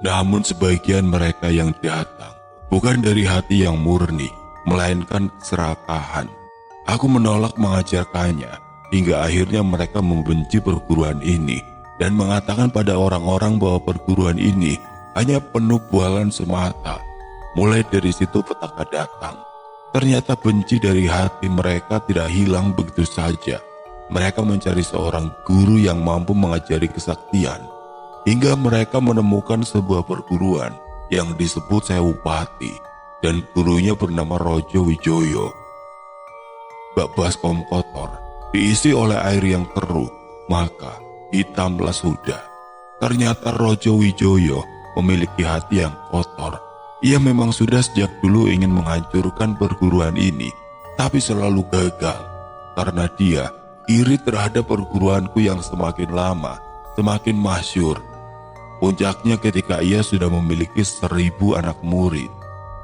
Namun sebagian mereka yang datang bukan dari hati yang murni, melainkan keserakahan. Aku menolak mengajarkannya, hingga akhirnya mereka membenci perguruan ini dan mengatakan pada orang-orang bahwa perguruan ini hanya penuh bualan semata. Mulai dari situ petaka datang. Ternyata benci dari hati mereka tidak hilang begitu saja. Mereka mencari seorang guru yang mampu mengajari kesaktian, hingga mereka menemukan sebuah perguruan yang disebut Sewupati, dan gurunya bernama Rojo Wijoyo. Bak baskom kotor diisi oleh air yang keruh, maka hitamlah sudah. Ternyata Rojo Wijoyo memiliki hati yang kotor. Ia memang sudah sejak dulu ingin menghancurkan perguruan ini, tapi selalu gagal, karena dia iri terhadap perguruanku yang semakin lama, semakin masyhur. Puncaknya ketika ia sudah memiliki 1000 anak murid,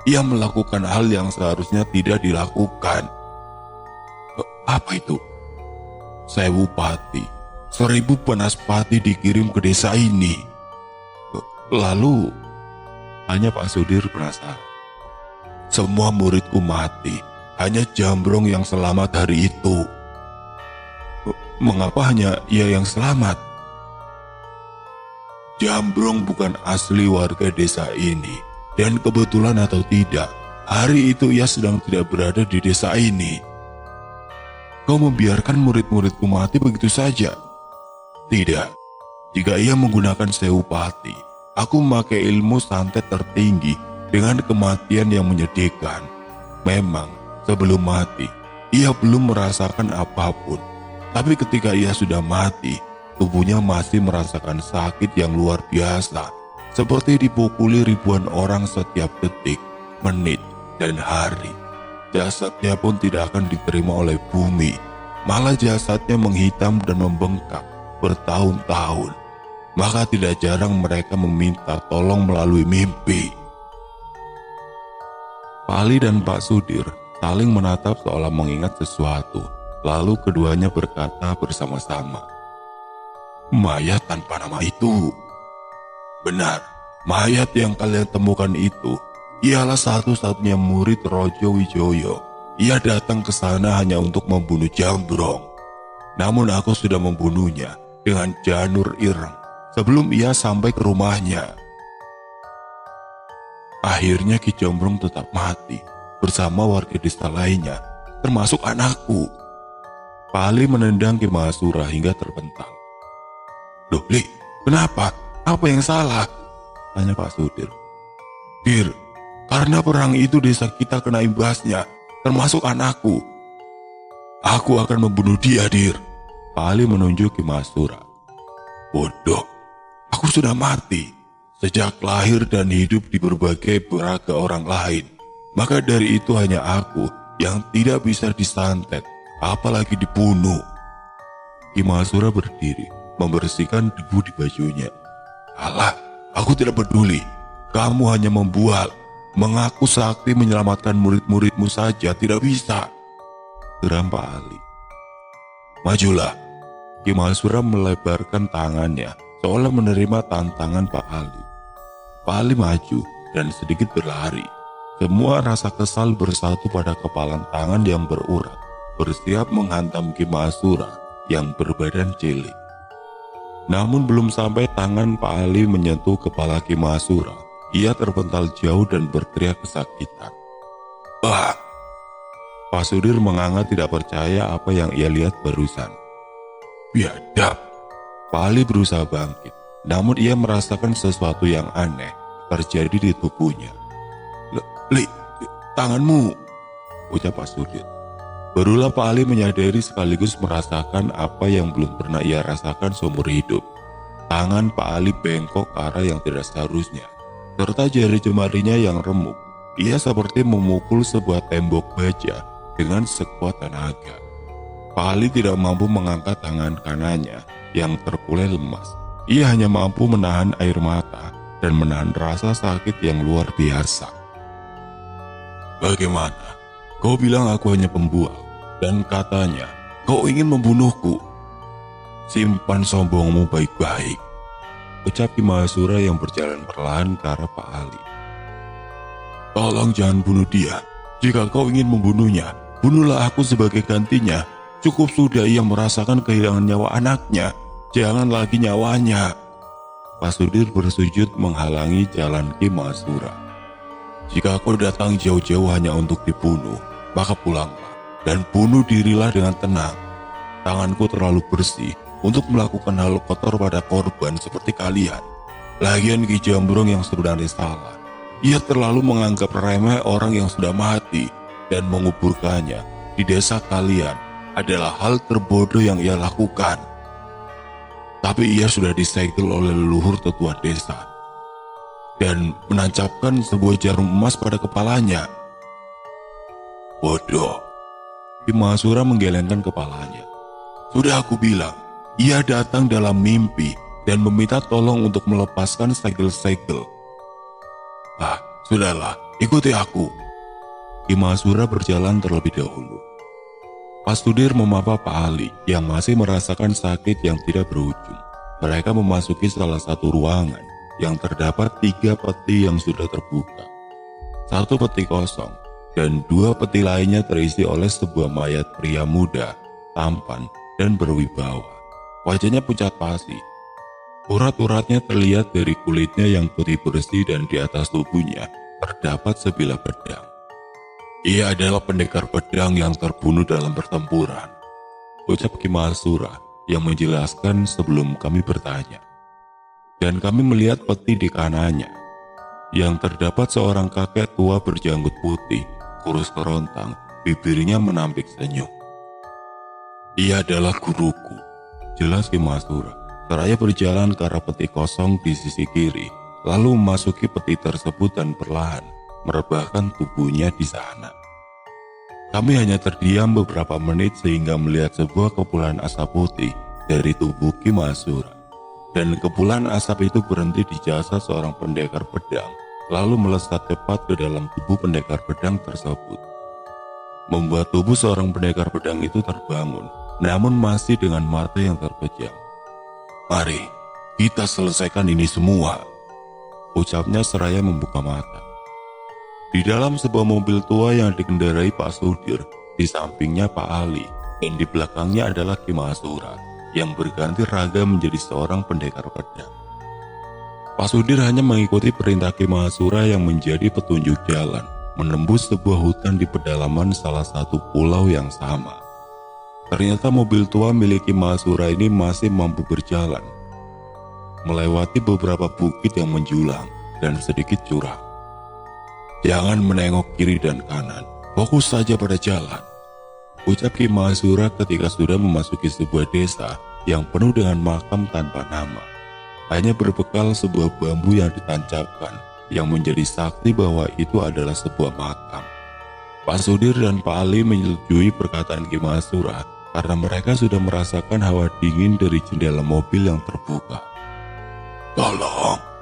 ia melakukan hal yang seharusnya tidak dilakukan. Apa itu? Sewupati, 1000 penaspati dikirim ke desa ini. Lalu, hanya Pak Sudir penasaran. Semua muridku mati, hanya Jambrong yang selamat hari itu. Mengapa hanya ia yang selamat? Jambrong bukan asli warga desa ini, dan kebetulan atau tidak, hari itu ia sedang tidak berada di desa ini. Kau membiarkan murid-muridku mati begitu saja? Tidak. Jika ia menggunakan Sewupati, aku memakai ilmu santet tertinggi dengan kematian yang menyedihkan. Memang, sebelum mati, ia belum merasakan apapun. Tapi ketika ia sudah mati, tubuhnya masih merasakan sakit yang luar biasa, seperti dipukuli ribuan orang setiap detik, menit, dan hari. Jasadnya pun tidak akan diterima oleh bumi, malah jasadnya menghitam dan membengkak bertahun-tahun. Maka tidak jarang mereka meminta tolong melalui mimpi. Pali dan Pak Sudir saling menatap seolah mengingat sesuatu, lalu keduanya berkata bersama-sama, "Mayat tanpa nama itu." Benar, mayat yang kalian temukan itu ialah satu-satunya murid Rojo Wijoyo. Ia datang ke sana hanya untuk membunuh Jambrong. Namun aku sudah membunuhnya dengan janur ireng sebelum ia sampai ke rumahnya. Akhirnya Ki Jambrong tetap mati bersama warga desa lainnya, termasuk anakku. Pali menendang Ki Mahasura hingga terpental. "Loh, Li, kenapa? Apa yang salah?" tanya Pak Sudir. "Dir, karena perang itu desa kita kena imbasnya, termasuk anakku. Aku akan membunuh dia, Dir." Pali menunjuk Ki Mahasura. "Bodoh, aku sudah mati sejak lahir dan hidup di berbagai beraga orang lain. Maka dari itu hanya aku yang tidak bisa disantet, apalagi dibunuh." Ki Mahasura berdiri, membersihkan debu di bajunya. "Alah, aku tidak peduli. Kamu hanya membual. Mengaku sakti menyelamatkan murid-muridmu saja tidak bisa," geram Pak Ali. "Majulah." Ki Mahasura melebarkan tangannya seolah menerima tantangan Pak Ali. Pak Ali maju dan sedikit berlari. Semua rasa kesal bersatu pada kepalan tangan yang berurat, bersiap menghantam Ki Mahasura yang berbadan cilik. Namun belum sampai tangan Pak Ali menyentuh kepala Ki Mahasura, ia terpental jauh dan berteriak kesakitan. "Ah!" Pak Sudir menganga tidak percaya apa yang ia lihat barusan. "Biadab!" Pak Ali berusaha bangkit, namun ia merasakan sesuatu yang aneh terjadi di tubuhnya. Li, tanganmu!" ucap Pak Sudir. Barulah Pak Ali menyadari sekaligus merasakan apa yang belum pernah ia rasakan seumur hidup. Tangan Pak Ali bengkok ke arah yang tidak seharusnya, serta jari jemarinya yang remuk. Ia seperti memukul sebuah tembok baja dengan sekuat tenaga. Pak Ali tidak mampu mengangkat tangan kanannya yang terkulai lemas. Ia hanya mampu menahan air mata dan menahan rasa sakit yang luar biasa. "Bagaimana? Kau bilang aku hanya pembual, dan katanya kau ingin membunuhku. Simpan sombongmu baik-baik." ucap Ki Mahasura yang berjalan perlahan ke arah Pak Ali. Tolong jangan bunuh dia. Jika kau ingin membunuhnya, bunuhlah aku sebagai gantinya. Cukup sudah ia merasakan kehilangan nyawa anaknya. Jangan lagi nyawanya. Pak Sudir bersujud menghalangi jalan Ki Mahasura. Jika kau datang jauh-jauh hanya untuk dibunuh, maka pulanglah dan bunuh dirilah dengan tenang. Tanganku terlalu bersih untuk melakukan hal kotor pada korban seperti kalian. Lagian Ki Jambrong yang sebenarnya salah. Ia terlalu menganggap remeh orang yang sudah mati dan menguburkannya di desa kalian adalah hal terbodoh yang ia lakukan. Tapi ia sudah disegel oleh leluhur tetua desa dan menancapkan sebuah jarum emas pada kepalanya. Bodoh. Ki Mahasura menggelengkan kepalanya. Sudah aku bilang, ia datang dalam mimpi dan meminta tolong untuk melepaskan segel-segel. Sudahlah, ikuti aku. Ki Mahasura berjalan terlebih dahulu. Pak Sudir memapa Pak Ali yang masih merasakan sakit yang tidak berujung. Mereka memasuki salah satu ruangan yang terdapat 3 peti yang sudah terbuka. 1 peti kosong dan 2 peti lainnya terisi oleh sebuah mayat pria muda, tampan, dan berwibawa. Wajahnya pucat pasi. Urat-uratnya terlihat dari kulitnya yang putih bersih dan di atas tubuhnya terdapat sebilah pedang. Ia adalah pendekar pedang yang terbunuh dalam pertempuran, ucap Ki Mahasura yang menjelaskan sebelum kami bertanya. Dan kami melihat peti di kanannya, yang terdapat seorang kakek tua berjanggut putih, kurus kerontang, bibirnya menampik senyum. Ia adalah guruku, jelas Ki Mahasura. Seraya berjalan ke arah peti kosong di sisi kiri, lalu memasuki peti tersebut dan perlahan merebahkan tubuhnya di sana. Kami hanya terdiam beberapa menit sehingga melihat sebuah kepulan asap putih dari tubuh Ki Mahasura. Dan kepulan asap itu berhenti di jasad seorang pendekar pedang, lalu melesat cepat ke dalam tubuh pendekar pedang tersebut. Membuat tubuh seorang pendekar pedang itu terbangun, namun masih dengan mata yang terpejam. Mari, kita selesaikan ini semua, ucapnya seraya membuka mata. Di dalam sebuah mobil tua yang dikendarai Pak Sudir, di sampingnya Pak Ali, dan di belakangnya adalah Ki Mahasura, yang berganti raga menjadi seorang pendekar pedang. Pak Sudir hanya mengikuti perintah Ki Mahasura yang menjadi petunjuk jalan, menembus sebuah hutan di pedalaman salah satu pulau yang sama. Ternyata mobil tua milik Ki Mahasura ini masih mampu berjalan, melewati beberapa bukit yang menjulang dan sedikit curam. Jangan menengok kiri dan kanan, fokus saja pada jalan, ucap Ki Mahasura ketika sudah memasuki sebuah desa yang penuh dengan makam tanpa nama. Hanya berbekal sebuah bambu yang ditancapkan yang menjadi saksi bahwa itu adalah sebuah makam. Pak Sudir dan Pak Ali menyetujui perkataan Ki Mahasura karena mereka sudah merasakan hawa dingin dari jendela mobil yang terbuka. Tolong!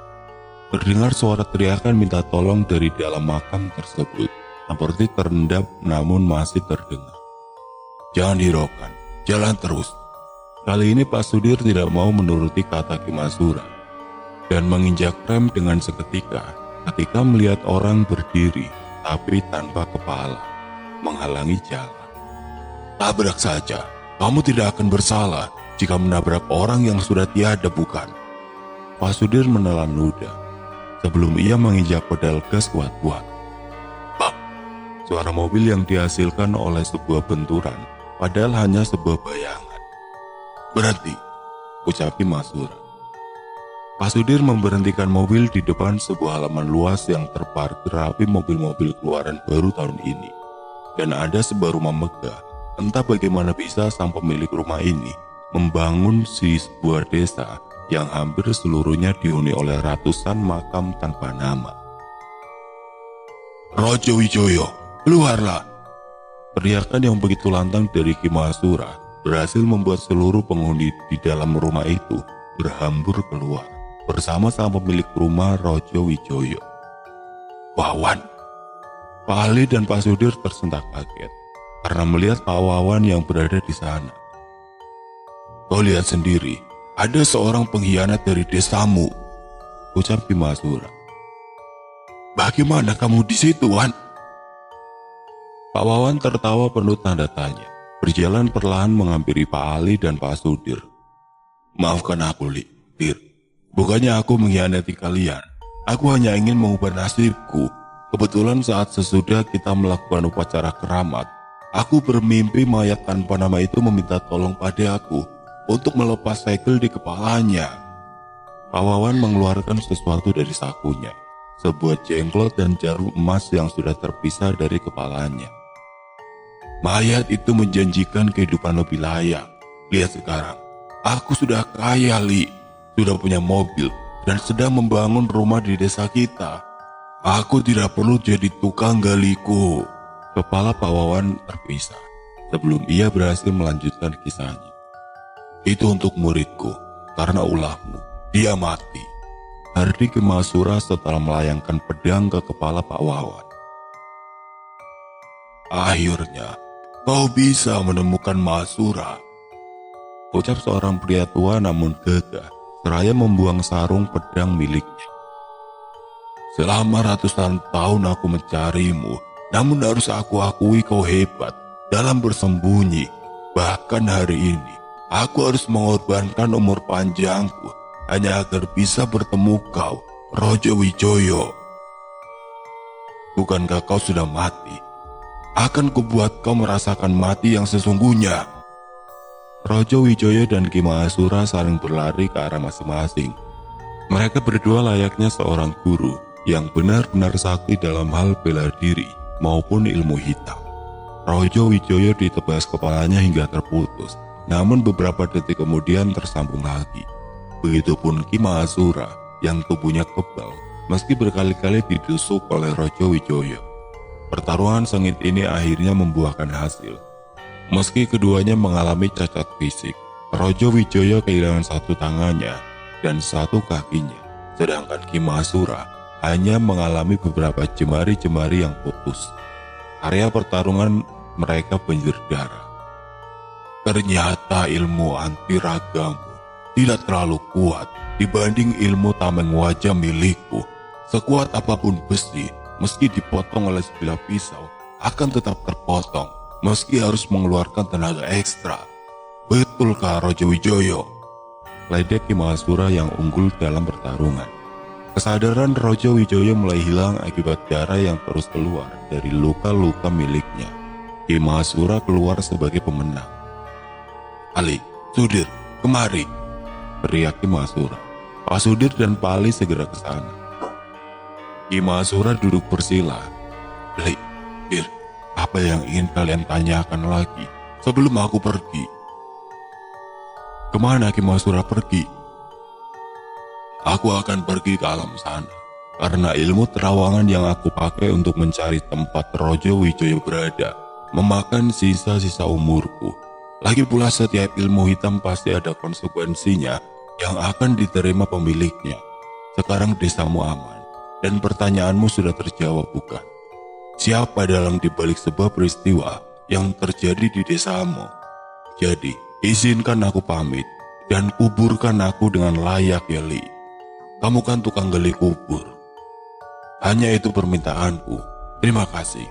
Terdengar suara teriakan minta tolong dari dalam makam tersebut, seperti terendap namun masih terdengar. Jangan hiraukan, jalan terus. Kali ini Pak Sudir tidak mau menuruti kata Ki Mahasura dan menginjak rem dengan seketika ketika melihat orang berdiri tapi tanpa kepala menghalangi jalan. Tabrak saja, kamu tidak akan bersalah jika menabrak orang yang sudah tiada, bukan? Pak Sudir menelan ludah sebelum ia menginjak pedal gas kuat-kuat. Bak, suara mobil yang dihasilkan oleh sebuah benturan padahal hanya sebuah bayangan. Berhenti, ucap Ki Mahasura. Pak Sudir memberhentikan mobil di depan sebuah halaman luas yang terparkir rapi mobil-mobil keluaran baru tahun ini. Dan ada sebuah rumah megah. Entah bagaimana bisa sang pemilik rumah ini membangun sebuah desa yang hampir seluruhnya dihuni oleh ratusan makam tanpa nama. Rojo Wijoyo, keluarlah! Teriakan yang begitu lantang dari Ki Mahasura berhasil membuat seluruh penghuni di dalam rumah itu berhambur keluar bersama sang pemilik rumah Rojo Wijoyo. Wawan! Pak Ali dan Pak Sudir tersentak kaget karena melihat Pak Wawan yang berada di sana. Kau lihat sendiri, ada seorang pengkhianat dari desamu, ucap Ki Mahasura. Bagaimana kamu di situ, Wan? Pak Wawan tertawa penuh tanda tanya, berjalan perlahan menghampiri Pak Ali dan Pak Sudir. Maafkan aku, Dir. Bukannya aku mengkhianati kalian. Aku hanya ingin mengubah nasibku. Kebetulan saat sesudah kita melakukan upacara keramat, aku bermimpi mayat tanpa nama itu meminta tolong pada aku untuk melepas segel di kepalanya. Pak Wawan mengeluarkan sesuatu dari sakunya, sebuah jenglot dan jarum emas yang sudah terpisah dari kepalanya. Mayat itu menjanjikan kehidupan lebih layak. Lihat sekarang, aku sudah kaya, Li. Sudah punya mobil dan sedang membangun rumah di desa kita. Aku tidak perlu jadi tukang galiku. Kepala Pak Wawan terpisah sebelum ia berhasil melanjutkan kisahnya. Itu untuk muridku, karena ulahmu, dia mati. Hardi Ki Mahasura setelah melayangkan pedang ke kepala Pak Wawan. Akhirnya, kau bisa menemukan Mahasura, ucap seorang pria tua namun gagah, seraya membuang sarung pedang miliknya. Selama ratusan tahun aku mencarimu, namun harus aku akui kau hebat dalam bersembunyi. Bahkan hari ini, aku harus mengorbankan umur panjangku hanya agar bisa bertemu kau, Rojo Wijoyo. Bukankah kau sudah mati? Akan kubuat kau merasakan mati yang sesungguhnya. Rojo Wijoyo dan Ki Mahasura saling berlari ke arah masing-masing. Mereka berdua layaknya seorang guru yang benar-benar sakti dalam hal bela diri maupun ilmu hitam. Rojo Wijoyo ditebas kepalanya hingga terputus, namun beberapa detik kemudian tersambung lagi. Begitupun Ki Mahasura yang tubuhnya kebal meski berkali-kali ditusuk oleh Rojo Wijoyo. Pertarungan sengit ini akhirnya membuahkan hasil. Meski keduanya mengalami cacat fisik, Rojo Wijoyo kehilangan satu tangannya dan satu kakinya, sedangkan Ki Mahasura hanya mengalami beberapa jemari-jemari yang putus. Area pertarungan mereka banjir darah. Ternyata ilmu anti ragamu tidak terlalu kuat dibanding ilmu tameng wajah milikku. Sekuat apapun besi, meski dipotong oleh sebilah pisau, akan tetap terpotong. Meski harus mengeluarkan tenaga ekstra. Betulkah Rojo Wijoyo? Ledek Ki Mahasura yang unggul dalam pertarungan. Kesadaran Rojo Wijoyo mulai hilang akibat darah yang terus keluar dari luka-luka miliknya. Ki Mahasura keluar sebagai pemenang. Ali, Sudir, kemari, teriak Ki Mahasura. Pak Sudir dan Pak Ali segera ke sana. Ki Mahasura duduk bersila. Bir, apa yang ingin kalian tanyakan lagi sebelum aku pergi? Kemana Ki Mahasura pergi? Aku akan pergi ke alam sana, karena ilmu terawangan yang aku pakai untuk mencari tempat Rojo Wijoyo berada memakan sisa-sisa umurku. Lagi pula setiap ilmu hitam pasti ada konsekuensinya yang akan diterima pemiliknya. Sekarang desamu aman, dan pertanyaanmu sudah terjawab, bukan? Siapa dalang dibalik sebuah peristiwa yang terjadi di desamu? Jadi, izinkan aku pamit dan kuburkan aku dengan layak, ya Li. Kamu kan tukang gali kubur. Hanya itu permintaanku. Terima kasih.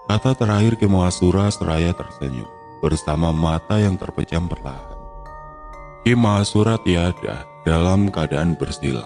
Kata terakhir Ki Mahasura seraya tersenyum bersama mata yang terpejam perlahan. Ki Mahasura tiada dalam keadaan bersila.